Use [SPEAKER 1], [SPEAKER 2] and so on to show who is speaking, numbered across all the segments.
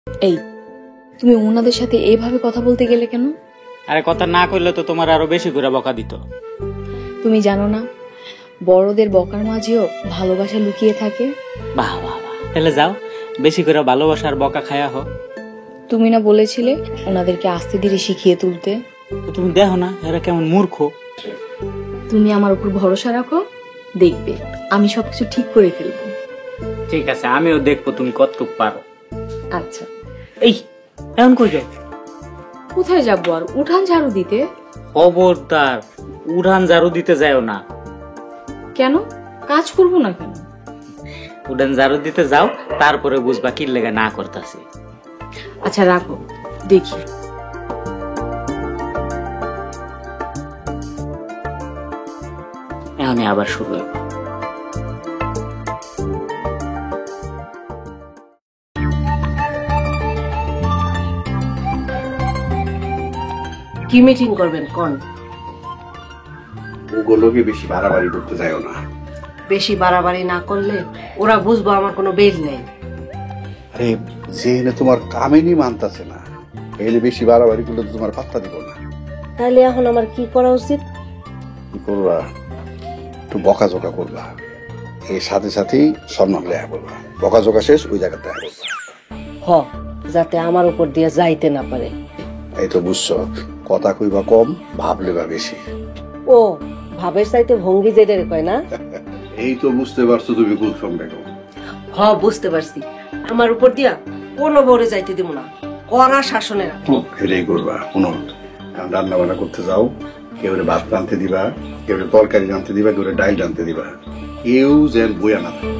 [SPEAKER 1] এই, তুমি ওনাদের সাথে এইভাবে কথা বলতে গেলে কেন?
[SPEAKER 2] আরে কথা না কইলে তো তোমার আরো বেশি করে বকা দিত।
[SPEAKER 1] তুমি জানো না বড়দের বকার মাঝেও ভালোবাসা লুকিয়ে থাকে?
[SPEAKER 2] বাহ বাহ বাহ, তাহলে যাও বেশি করে ভালোবাসার বকা খায়া হো।
[SPEAKER 1] তুমি না বলেছিলে ওনাদেরকে আস্তে ধীরে শিখিয়ে তুলতে?
[SPEAKER 2] তুমি দেখো না এরা কেমন মূর্খ।
[SPEAKER 1] তুমি আমার উপর ভরসা রাখো, দেখবে আমি সবকিছু ঠিক করে ফেলবো।
[SPEAKER 2] ঠিক আছে, আমিও দেখবো তুমি কতটুক পারো।
[SPEAKER 1] আচ্ছা।
[SPEAKER 2] এই এমন কই যাও?
[SPEAKER 1] কোথায় যাবো আর? উঠান ঝাড়ু দিতে।
[SPEAKER 2] খবরদার উড়ান ঝাড়ু দিতে যাও না।
[SPEAKER 1] কেন? কাজ করবো না কেন?
[SPEAKER 2] উড়ান ঝাড়ু দিতে যাও, তারপরে বুঝবা কি লেগে না করতেছি।
[SPEAKER 1] আচ্ছা রাখো, দেখি।
[SPEAKER 2] এখন আবার শুরু হইব।
[SPEAKER 3] কি মিটিং করবেন কোন?
[SPEAKER 4] ওগুলোকে বেশি বাড়াবাড়ি করতে যাও না।
[SPEAKER 3] বেশি বাড়াবাড়ি না করলে ওরা বুঝবো আমার কোনো বেল নেই।
[SPEAKER 4] আরে যে তোমার কামেনি মানতাছে না, এলে বেশি বাড়াবাড়ি করলে তো তোমার পাত্তা দিব না।
[SPEAKER 3] তাহলে এখন আমার কি করা উচিত?
[SPEAKER 4] কি করবা? একটু বকাঝোকা করবা, এর সাথে সাথেই সম্মান লেয়া করবা। বকাঝোকা শেষ ওই জায়গাতে দেখা করবা।
[SPEAKER 3] হ, যাতে আমার উপর দিয়ে যাইতে না পারে।
[SPEAKER 4] এই তো বুঝছো, কথা কইবা কম, ভাবলে বা বেশি।
[SPEAKER 3] ও ভাবের চাইতে ভঙ্গি যেটা কয় না?
[SPEAKER 4] এই তো বুঝতে পারছো তুমি কুলসম বেগম।
[SPEAKER 3] হ, বুঝতে পারছি। আমার উপর দিয়া কোনো বড়ে যাইতে দিব না, কড়া শাসনে রাখবো।
[SPEAKER 4] ফেলেই করবা। কোনো রান্না বান্না করতে যাও, কেউ ভাত রাঁধতে দিবা, কেউ তরকারি রাঁধতে দিবা, কেউ ডাইল রাঁধতে দিবা, কেউ যেন বইয়া না থাকে।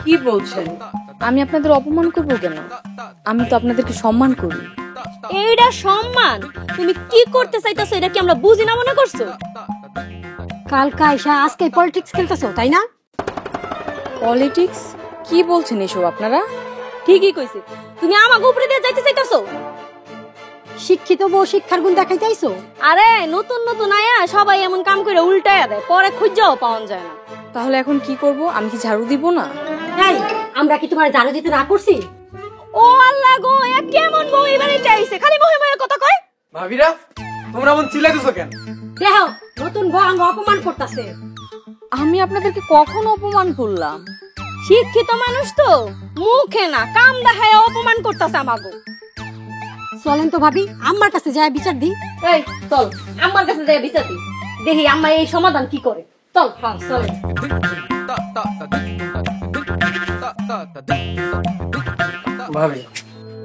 [SPEAKER 1] কি বলছেন? আমি আপনাদের অপমান করবো কেন? আমি তো আপনাদেরকে সম্মান করি।
[SPEAKER 5] এইটা সম্মান? তুমি কি করতে চাইতেছো এটা কি আমরা বুঝি না মনে করছো?
[SPEAKER 6] কাল কাইসা আজকে পলিটিক্স খেলতেছো তাই না?
[SPEAKER 1] পলিটিক্স? কি বলছেন এসব আপনারা?
[SPEAKER 5] ঠিকই কইছে, তুমি আমাকে উপরে দিয়ে যাইতে চাইতেছো।
[SPEAKER 6] শিক্ষিত বউ শিক্ষার গুণ দেখাইতে আইছো?
[SPEAKER 5] আরে নতুন নতুন আয়া সবাই এমন কাম করে উল্টায়া দেয়, পরে খুঁজাও পাওয়া যায় না।
[SPEAKER 1] তাহলে এখন কি করব? আমি কি ঝাড়ু দিব না?
[SPEAKER 6] এই আমরা কি তোমার ঝাড়ু দিতে না করছি?
[SPEAKER 5] ও আল্লাহ গো, এ কেমন বউ এবারে চাইছে, খালি বহে বহে কথা কয়।
[SPEAKER 7] ভাবিরা তোমরা মন চিল্লাইতেছো কেন?
[SPEAKER 6] দেখো নতুন বউ আঙ্গ অপমান করতেছে।
[SPEAKER 1] আমি আপনাদেরকে কখন অপমান করলাম?
[SPEAKER 5] শিক্ষিত মানুষ তো মুখে না কাম দেখায় অপমান করতেছে আমাগো।
[SPEAKER 6] চলেন তো ভাবি আম্মার কাছে যায় বিচার দি।
[SPEAKER 5] এই চল আমার কাছে যাই বিচার দি, দেখি আম্মা এই সমাধান কি করে। চল। হ্যাঁ চল।
[SPEAKER 7] ভাবি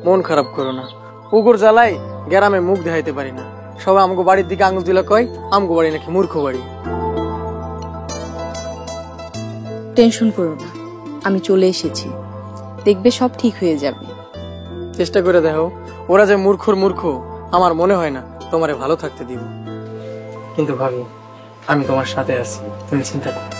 [SPEAKER 7] মন খারাপ করো না, পুকুর জ্বালাই গ্রামে মুখ দেখাইতে পারি না। সবাই আমগো বাড়ির দিকে আঙুল দিলে কয় আমগো বাড়ি নাকি মূর্খ বাড়ি।
[SPEAKER 1] টেনশন করো না, আমি চলে এসেছি, দেখবে সব ঠিক হয়ে যাবে।
[SPEAKER 7] চেষ্টা করে দেখো, ওরা যে মূর্খর মূর্খ আমার মনে হয় না তোমারে ভালো থাকতে দিব। কিন্তু ভাবি আমি তোমার সাথে আছি, তুমি চিন্তা করো।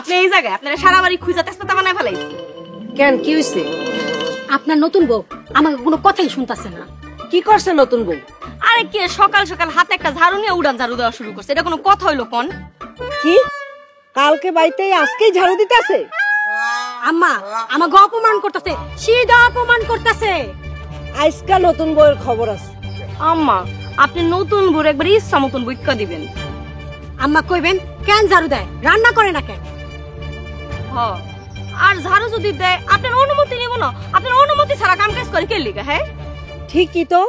[SPEAKER 5] আপনি এই জায়গায় আপনারা সারা বাড়ি খুঁজা তেস্তা বানায় ফেলাইছি
[SPEAKER 3] কেন, কি হয়েছে?
[SPEAKER 6] আপনার নতুন বউ আমাকে কোনো কথাই শুনতাছে না।
[SPEAKER 3] কি করছে নতুন বউ?
[SPEAKER 5] আরে কি সকাল সকাল হাতে একটা ঝাড়ু নিয়ে উড়ান ঝাড়ু দেওয়া শুরু করছে, এটা কোনো কথা হইলো কোন?
[SPEAKER 3] কি কালকে বাড়িতে আজকেই ঝাড়ু দিতেছে?
[SPEAKER 6] আম্মা আমাকে অপমান করতেছে, সিধা অপমান করতেছে।
[SPEAKER 3] আজকাল নতুন বউয়ের খবর আছে।
[SPEAKER 5] আম্মা আপনি নতুন বউর একবার ইচ্ছা মতন বইক্কা দিবেন।
[SPEAKER 6] আম্মা কইবেন কেন ঝাড়ু দেয়, রান্না করে না কেন?
[SPEAKER 5] আর ঝাড়ু যদি দেয় আপনার অনুমতি নিব না, আপনার অনুমতি ছাড়া কাম কাজ করে কে লিগা? হ্যাঁ
[SPEAKER 3] ঠিকই তো,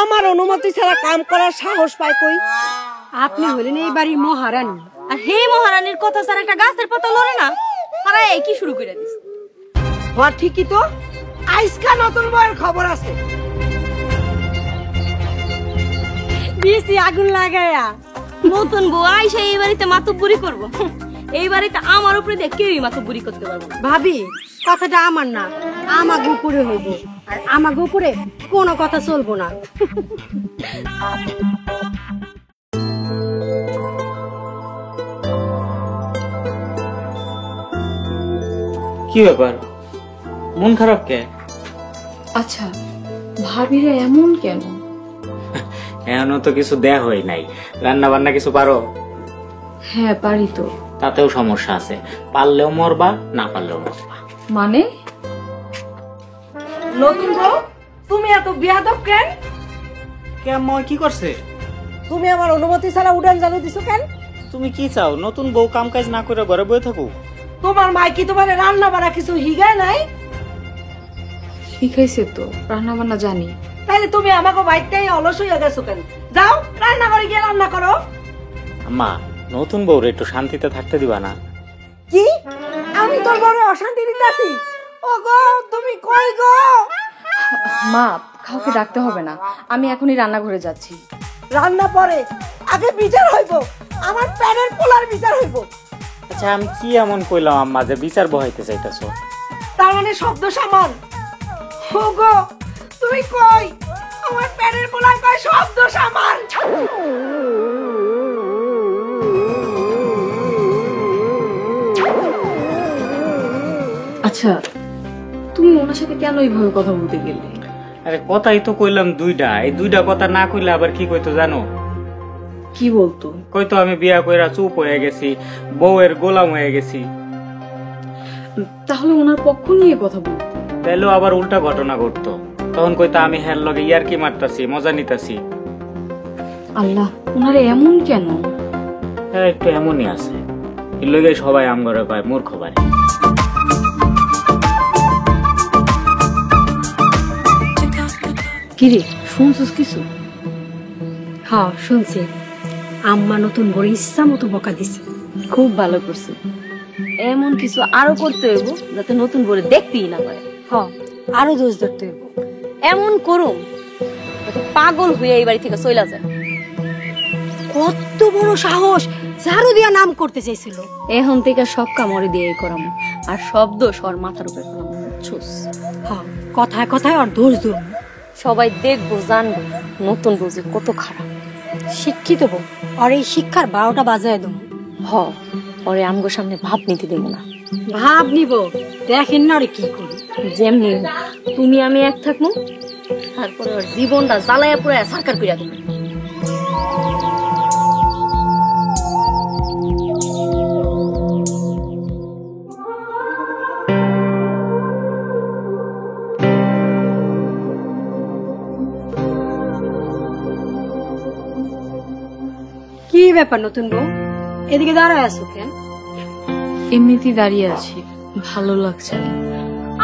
[SPEAKER 3] আমার অনুমতি ছাড়া কাম করার সাহস পায় কই?
[SPEAKER 6] আপনি হলেন এই বাড়ির মহারানী,
[SPEAKER 5] আর হে মহারানীর কথা ছাড়া একটা গাছের পাতা লড়ে না। তারা এই কি শুরু করে দিস?
[SPEAKER 3] হ্যাঁ ঠিকই তো, আইসকা নতুন বউয়ের খবর আছে।
[SPEAKER 6] দিয়েছি আগুন লাগাইয়া।
[SPEAKER 5] নতুন বউ আইসা এই বাড়িতে মাতব্বরি করবো। এই বাড়িতে আমার উপরে দিয়ে কেউই মাতব্বরি করতে পারবো না।
[SPEAKER 6] ভাবি কথাটা আমার না, আমাকে উপরে হইব, আর আমাকে উপরে কোনো কথা চলবো না।
[SPEAKER 2] কি ব্যাপার, মন খারাপ কে?
[SPEAKER 1] আচ্ছা, ভাবিরে এমন কেন?
[SPEAKER 2] এখনো তো কিছু দেয়া হয় নাই। রান্না বান্না কিছু পারো?
[SPEAKER 1] হ্যাঁ পারি তো।
[SPEAKER 2] তাতেও সমস্যা আছে, পারলেও মরবা, না পারলেও মরবা।
[SPEAKER 1] মানে?
[SPEAKER 3] নতুন বউ, তুমি এত বেয়াদব কেন?
[SPEAKER 2] কেমন কি করছে?
[SPEAKER 3] তুমি আমার অনুমতি ছাড়া উড়ান জ্বালিয়ে দিছো কেন?
[SPEAKER 2] তুমি কি চাও, নতুন বউ কাম কাজ না করে ঘরে বসে থাকো?
[SPEAKER 3] তোমার মাই কি তোমার রান্না বাড়া কিছু হিগায় নাই?
[SPEAKER 1] শিখাইছে তো, রান্না বান্না জানি।
[SPEAKER 3] তাহলে তুমি আমাকে বাইরটাই অলস হইয়া গেছো কেন? যাও রান্না করে গিয়ে রান্না করো।
[SPEAKER 2] মা, নতুন বউরে একটু শান্তিতে থাকতে দিবা না?
[SPEAKER 3] কি? আমি তোর বড় অশান্তি দিতেছি? ও গো, তুমি কই গো?
[SPEAKER 1] মা, কাউকে ডাকতে হবে না, আমি এখনই রান্নাঘরে যাচ্ছি।
[SPEAKER 3] রান্না পরে, আগে বিচার হইব। আমার প্যানের পোলার বিচার হইব।
[SPEAKER 2] আচ্ছা, আমি কি এমন কইলাম আম্মা যে বিচার বহাইতে চাইতেছো?
[SPEAKER 3] তার মানে শব্দ সামান। ও গো, তুমি কই? আমার প্যানের পোলার কয় শব্দ সামান।
[SPEAKER 1] আচ্ছা, তুমি ওনার সাথে কেন এইভাবে কথা বলতে গেলে?
[SPEAKER 2] আরে কথাই তো কইলাম দুইটা, এই দুইটা কথা না কইলে আবার কি কইতো জানো?
[SPEAKER 1] কি বলতো?
[SPEAKER 2] কইতো আমি বিয়া কইরা চুপ হয়ে গেছি, বউয়ের গোলাম হয়ে গেছি।
[SPEAKER 1] তাহলে ওনার পক্ষ নিয়ে কথা বলতো।
[SPEAKER 2] তাইলেও আবার উল্টা ঘটনা ঘটতো, তখন কইতো আমি হ্যার লগে ইয়ারকি মারতাছি, মজা নিতাছি।
[SPEAKER 1] আল্লাহ, ওনারে এমন কেন?
[SPEAKER 2] হ্যাঁ, একটু এমনই আছে। এর লগে সবাই আমগরে কয় মূর্খ বাড়ি।
[SPEAKER 1] কিরে, শুনছিস কিছু?
[SPEAKER 6] হ্যাঁ শুনছি, আম্মা নতুন বড় ইচ্ছা মতো বকা দিছে।
[SPEAKER 5] খুব ভালো করছো। এমন কিছু আরো করতে হইব যাতে নতুন বউরে দেখতেই না পারে।
[SPEAKER 6] হ্যাঁ, আরো দোষ ধরতে হইব।
[SPEAKER 5] এমন করুম যাতে পাগল হয়ে এই বাড়ি থেকে চইলা যায়।
[SPEAKER 6] কত বড় সাহস, ঝাড়ু দিয়া নাম করতে চাইছিল।
[SPEAKER 5] এখন থেকে সব কামড়ে দিয়ে করাম, আর সব দোষ ওর মাথার উপরে ফেলাম। ছুস,
[SPEAKER 6] হ্যাঁ, কথায় কথায় আর দোষ ধরব।
[SPEAKER 5] সবাই দেখবো, জানবো নতুন বউ যে কত খারাপ।
[SPEAKER 6] শিক্ষিত বউ, আর এই শিক্ষার 12টা বাজায় দেব।
[SPEAKER 5] হ, ওরে আমগো সামনে ভাব নিতে দেব না।
[SPEAKER 6] ভাব নিব, দেখেন না ওরে কি করি।
[SPEAKER 5] যেমনি তুমি আমি এক থাকবো, তারপরে ওর জীবনটা জ্বালায়া পুরায়া সরকার কইরা দেব।
[SPEAKER 6] কি ব্যাপার নতুন বউ, এদিকে দাঁড়ায় আছো কেন?
[SPEAKER 1] এমনিতেই দাঁড়িয়ে আছি, ভালো লাগছে না।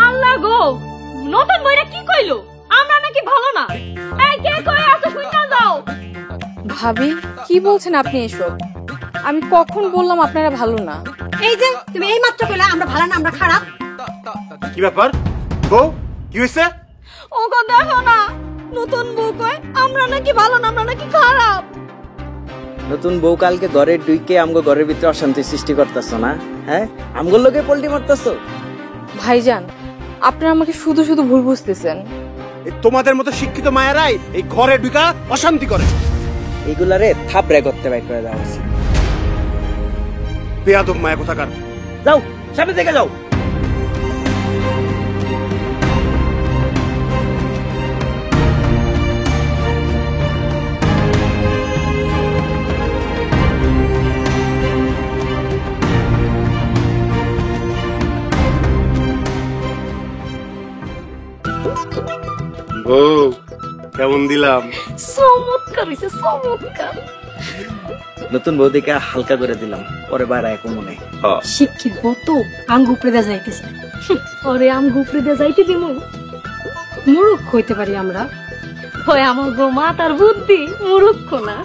[SPEAKER 5] আল্লাহ গো, নতুন বইরা কি কইলো? আমরা নাকি ভালো না? এই কে কই আছো, শুননা যাও।
[SPEAKER 1] ভাবি, কি বলছেন আপনি এসব? আমি কখন বললাম আপনারা ভালো না?
[SPEAKER 6] এই যে তুমি এই মাত্র কইলা আমরা ভালো না, আমরা খারাপ।
[SPEAKER 8] কি ব্যাপার বউ, কি হয়েছে?
[SPEAKER 5] ও গো দেখো না, নতুন বউ কয় আমরা নাকি ভালো না, আমরা নাকি খারাপ।
[SPEAKER 9] নতুন বউ কালকে ঘরের ডুইকে আমগো ঘরের ভিতরে অশান্তি সৃষ্টি করতেছ না? হ্যাঁ, আমগোর লোকে পল্টি মারতেছ।
[SPEAKER 1] ভাইজান, আপনারা আমাকে শুধু শুধু ভুল বুঝতেছেন।
[SPEAKER 8] তোমাদের মতো শিক্ষিত মায়েরাই এই ঘরে ঢুকা অশান্তি করে।
[SPEAKER 9] এগুলারে থাপড়ে করতে বাইর করে দেওয়া উচিত।
[SPEAKER 8] বেয়াদব মায়া কোথাকার।
[SPEAKER 9] যাও, সামনে থেকে যাও।
[SPEAKER 8] বউ কেমন দিলাম?
[SPEAKER 5] চমৎকার হইছে, চমৎকার।
[SPEAKER 9] নতুন বউ দিকে হালকা করে দিলাম, পরে বাইরে এক মনে।
[SPEAKER 6] শিক্ষিত বউ তো আঙ্গ উপরে দা যাইতেছে।
[SPEAKER 5] ওরে আম গুপড়ে দিয়ে যাইতে দিব।
[SPEAKER 6] মূর্খ হইতে পারি আমরা।
[SPEAKER 5] হয় আমার গো মাতার বুদ্ধি, মূর্খ না।